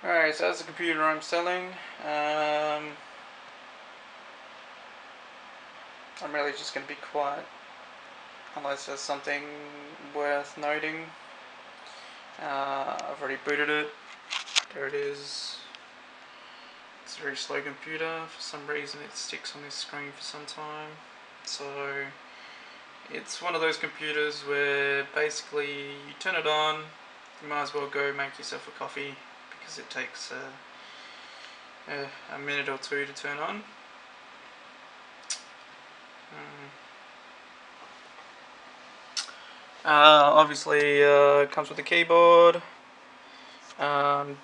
Alright, so that's the computer I'm selling. I'm really just going to be quiet unless there's something worth noting. I've already booted it. There it is. It's a very slow computer. For some reason it sticks on this screen for some time. So it's one of those computers where basically you turn it on, you might as well go make yourself a coffee because it takes a minute or two to turn on. Obviously comes with a keyboard and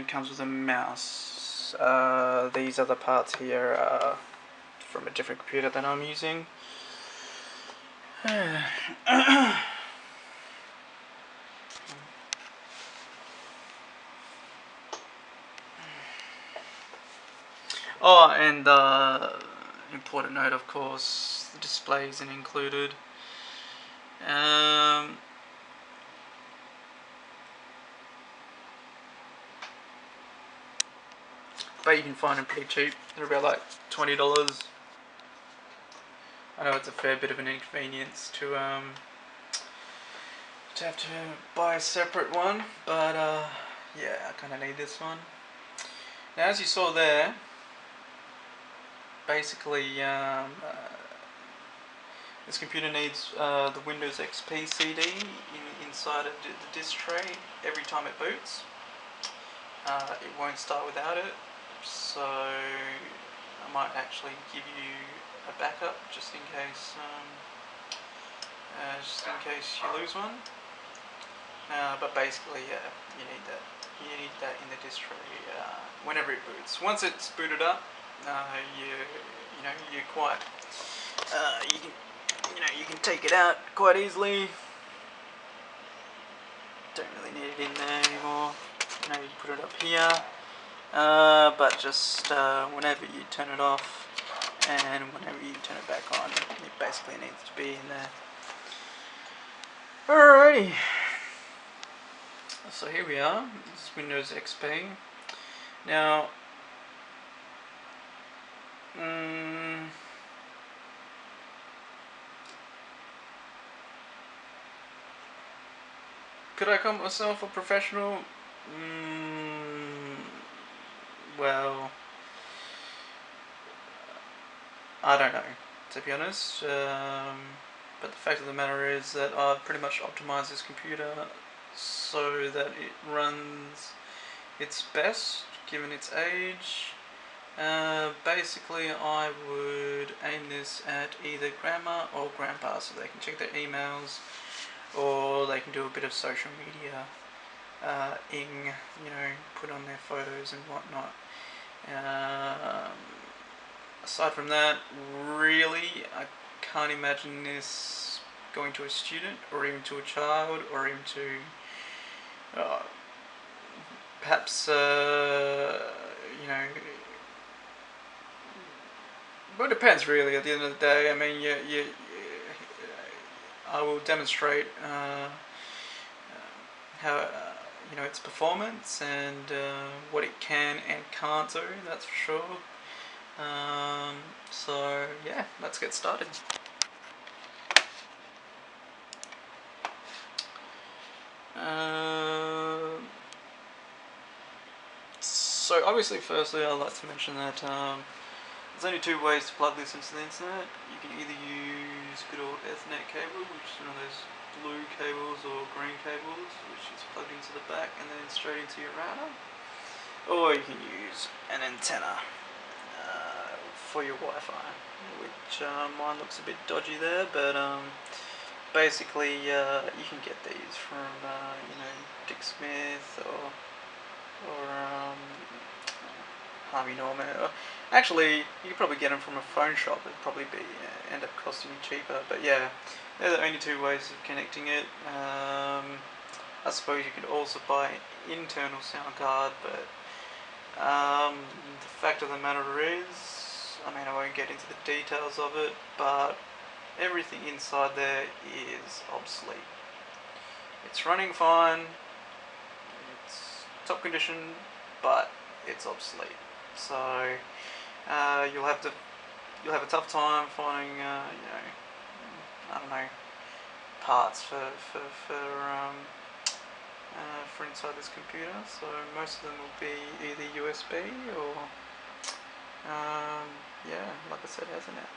comes with a mouse. These other parts here are from a different computer that I'm using. Oh, and important note, of course, the display isn't included. But you can find them pretty cheap. They're about like $20. I know it's a fair bit of an inconvenience to have to buy a separate one, but yeah, I kind of need this one. Now, as you saw there, basically this computer needs the Windows XP CD inside of the disk tray every time it boots. It won't start without it, so I might actually give you a backup just in case you lose one. But basically, yeah, you need that. You need that in the disk tray whenever it boots. Once it's booted up, you're quite you can take it out quite easily. Don't really need it in there anymore. You can put it up here. But just whenever you turn it off and whenever you turn it back on, it basically needs to be in there. Alrighty. So here we are. This is Windows XP. Now, could I call myself a professional? Well, I don't know, to be honest. But the fact of the matter is that I've pretty much optimized this computer so that it runs its best given its age. Basically, I would aim this at either grandma or grandpa so they can check their emails or they can do a bit of social media put on their photos and whatnot. Aside from that, really, I can't imagine this going to a student or even to a child or even to perhaps well, it depends really. At the end of the day, I mean, I will demonstrate how its performance and what it can and can't do. That's for sure. So yeah, let's get started. So obviously, firstly, I'd like to mention that there's only two ways to plug this into the internet. You can either use good old Ethernet cable, which is one of those blue cables or green cables, which is plugged into the back and then straight into your router, or you can use an antenna for your Wi-Fi, which mine looks a bit dodgy there, but basically you can get these from Dick Smith or Harvey Norman. Actually, you could probably get them from a phone shop. It'd probably end up costing you cheaper. But yeah, they're the only two ways of connecting it. I suppose you could also buy an internal sound card, but the fact of the matter is, I mean, I won't get into the details of it, but everything inside there is obsolete. It's running fine. It's top condition, but it's obsolete. So you'll have a tough time finding I don't know, parts for inside this computer. So most of them will be either USB or yeah, like I said, Ethernet.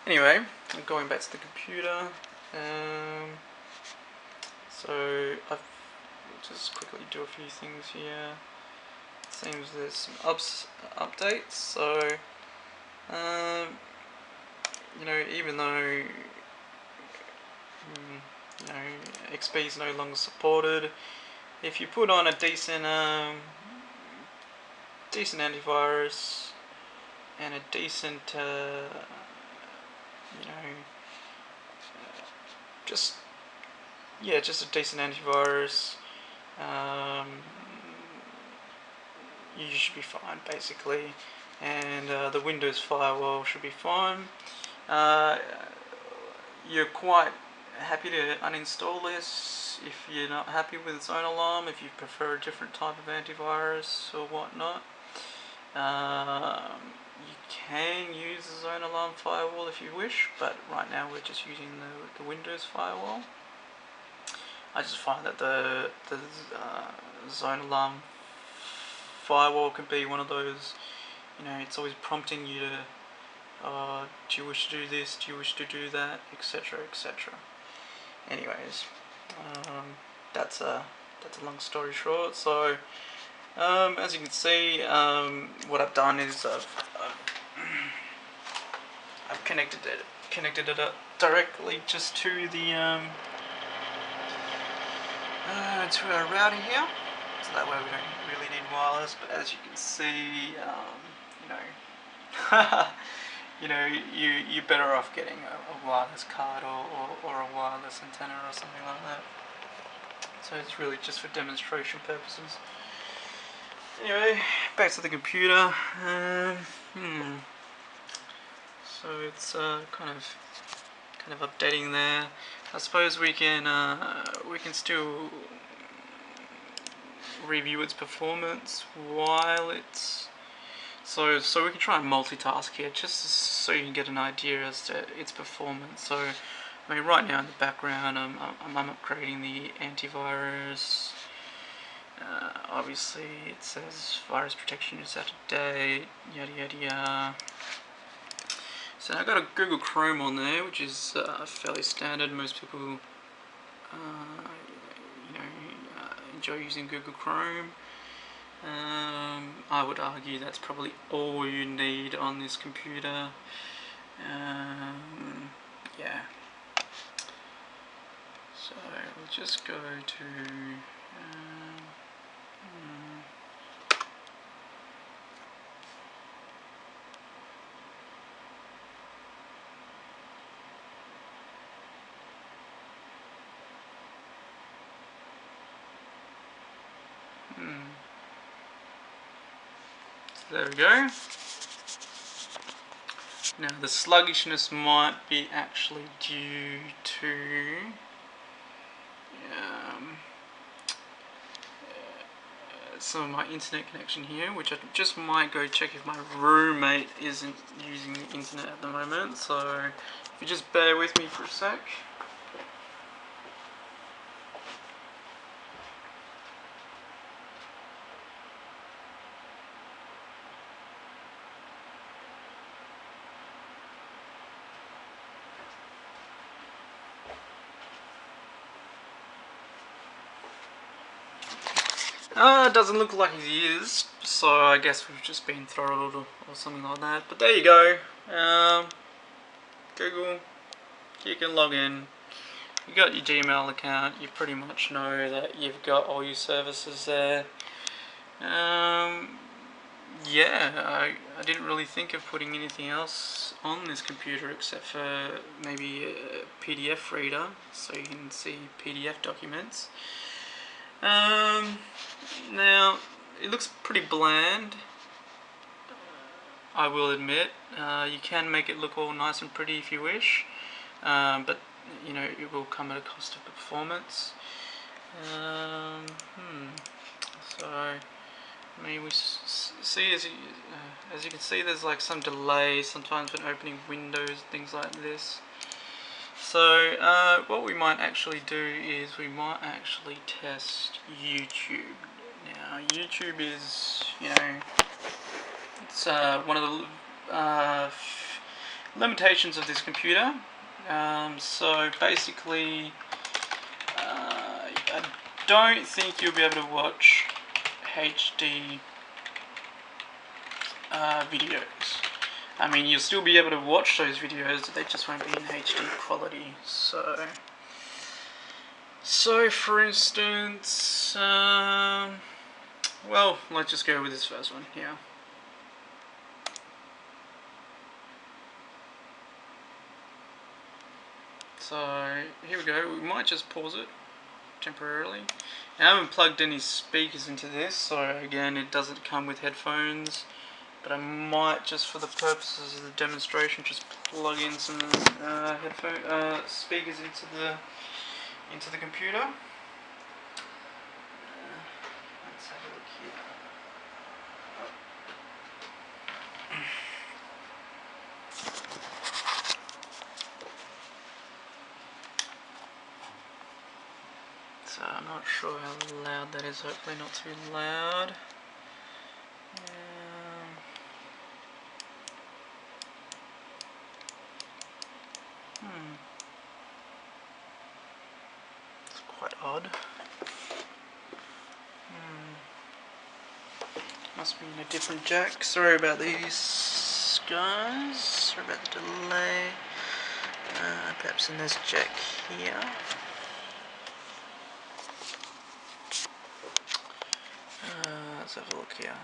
Anyway, going back to the computer. So I've just quickly do a few things here. Seems there's some updates. So even though XP is no longer supported, if you put on a decent antivirus and a decent just a decent antivirus, you should be fine basically, and the Windows firewall should be fine. You're quite happy to uninstall this if you're not happy with Zone Alarm, if you prefer a different type of antivirus or whatnot. You can use the Zone Alarm firewall if you wish, but right now we're just using the Windows firewall. I just find that the Zone Alarm firewall can be one of those, it's always prompting you to do you wish to do this, do you wish to do that, etc, etc. Anyways, that's a long story short. So as you can see, what I've done is I've connected it up directly just to the to our router here, so that way we don't really need wireless. But as you can see, you're better off getting a wireless card or a wireless antenna or something like that. So it's really just for demonstration purposes. Anyway, back to the computer. So it's kind of updating there. I suppose we can still review its performance while it's so we can try and multitask here, just so you can get an idea as to its performance. So I mean, right now in the background I'm upgrading the antivirus. Obviously it says virus protection is out of date, yada yada yada. So I've got a Google Chrome on there, which is fairly standard. Most people enjoy using Google Chrome. I would argue that's probably all you need on this computer. Yeah. So we'll just go to so there we go. Now the sluggishness might be actually due to some of my internet connection here, which I just might go check if my roommate isn't using the internet at the moment. So if you just bear with me for a sec. Doesn't look like he is, so I guess we've just been throttled or something like that. But there you go. Google, you can log in. You got your Gmail account. You pretty much know that you've got all your services there. Yeah, I didn't really think of putting anything else on this computer except for maybe a PDF reader, so you can see PDF documents. Now, it looks pretty bland, I will admit. You can make it look all nice and pretty if you wish, but it will come at a cost of performance. So, I mean, we see as you can see, there's like some delay sometimes when opening windows, things like this. So, what we might actually do is we might actually test YouTube. Now, YouTube is, it's one of the limitations of this computer. So basically, I don't think you'll be able to watch HD videos. I mean, you'll still be able to watch those videos, they just won't be in HD quality. So for instance, well, let's just go with this first one here. So here we go. We might just pause it temporarily. Now, I haven't plugged any speakers into this, so again, it doesn't come with headphones. But I might, just for the purposes of the demonstration, just plug in some speakers into the computer. Let's have a look here. So I'm not sure how loud that is. Hopefully not too loud. It's quite odd. Must be in a different jack. Sorry about these guys. Sorry about the delay. Perhaps in this jack here. Let's have a look here.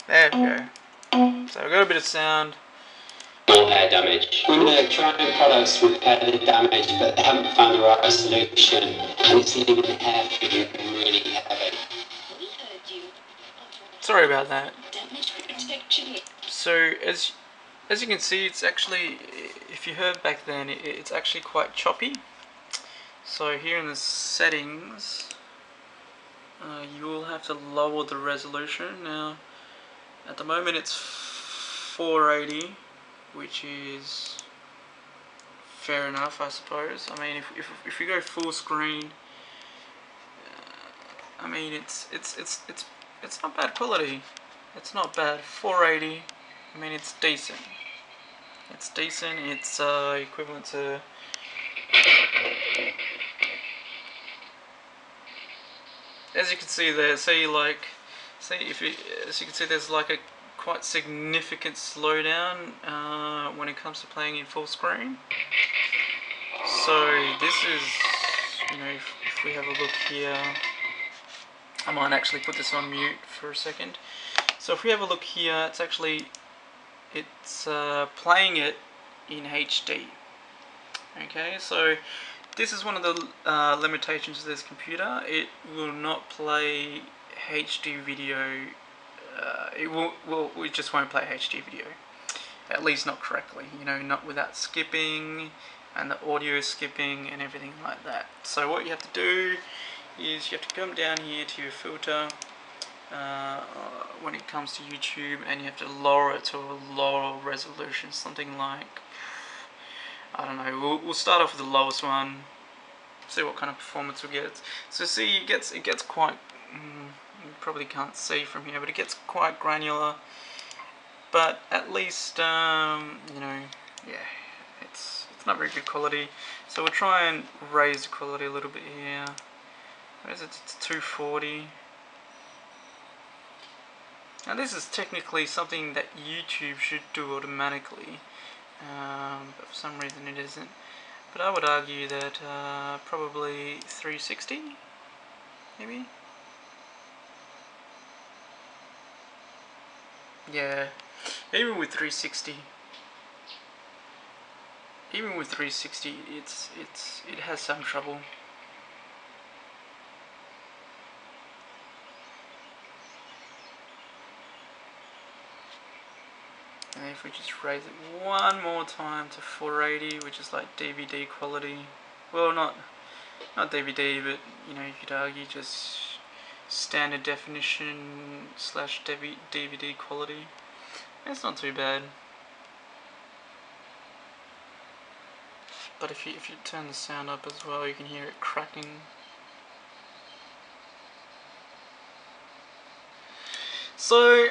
There we go. So we've got a bit of sound. Air damage. When they're trying products with repair the damage, but they haven't found the right solution, and it's leaving the hair feeling really heavy. Sorry about that. So as you can see, it's actually, if you heard back then, it's actually quite choppy. So here in the settings, you will have to lower the resolution. Now, at the moment it's 480, which is fair enough, I suppose. I mean, if we go full screen, I mean it's not bad quality. It's not bad. 480. I mean, it's decent. It's decent. It's equivalent to. As you can see there, as you can see, there's like a quite significant slowdown when it comes to playing in full screen. So this is, if we have a look here, I might actually put this on mute for a second. So if we have a look here, it's playing it in HD. Okay, so this is one of the limitations of this computer. It will not play HD video. It just won't play HD video. At least not correctly. Not without skipping and the audio skipping and everything like that. So what you have to do is you have to come down here to your filter when it comes to YouTube, and you have to lower it to a lower resolution, something like, I don't know, we'll start off with the lowest one, see what kind of performance we get. So see, it gets quite, you probably can't see from here, but it gets quite granular, but at least, yeah, it's not very good quality. So we'll try and raise the quality a little bit here. Where is it? It's 240. Now this is technically something that YouTube should do automatically, but for some reason it isn't. But I would argue that probably 360, maybe? Yeah, even with 360, it has some trouble. And if we just raise it one more time to 480, which is like DVD quality, well, not not DVD, but you know, you could argue just standard definition slash DVD quality. It's not too bad. But if you turn the sound up as well, you can hear it cracking. So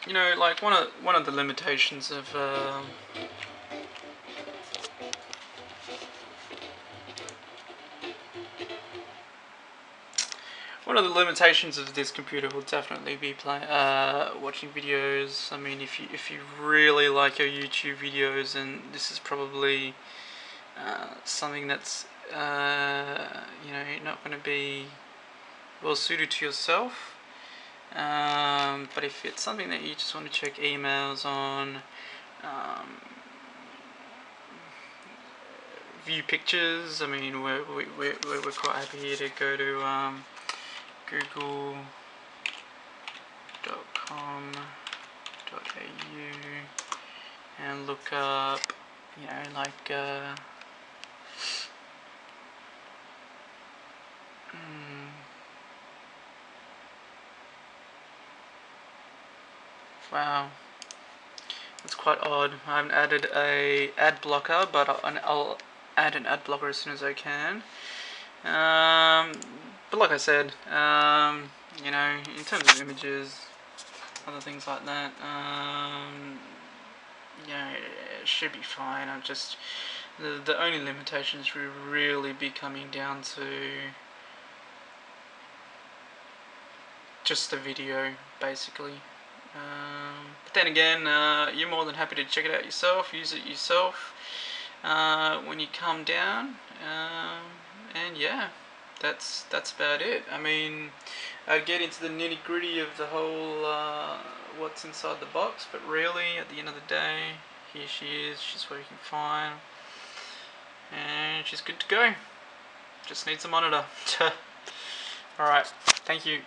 you know, like one of the limitations of this computer will definitely be watching videos. I mean, if you really like your YouTube videos, and this is probably something that's you know, not going to be well suited to yourself. But if it's something that you just want to check emails on, view pictures, I mean, we're quite happy here to go to google.com.au and look up, you know, like wow, that's quite odd. I haven't added a ad blocker, but I'll add an ad blocker as soon as I can. But like I said, you know, in terms of images, other things like that, you know, it should be fine. I'm just the only limitations will really be coming down to just the video, basically. But then again, you're more than happy to check it out yourself, use it yourself when you come down, and yeah, that's about it. I mean, I'd get into the nitty gritty of the whole what's inside the box, but really, at the end of the day, here she is. She's working fine, and she's good to go. Just needs a monitor. Alright, thank you.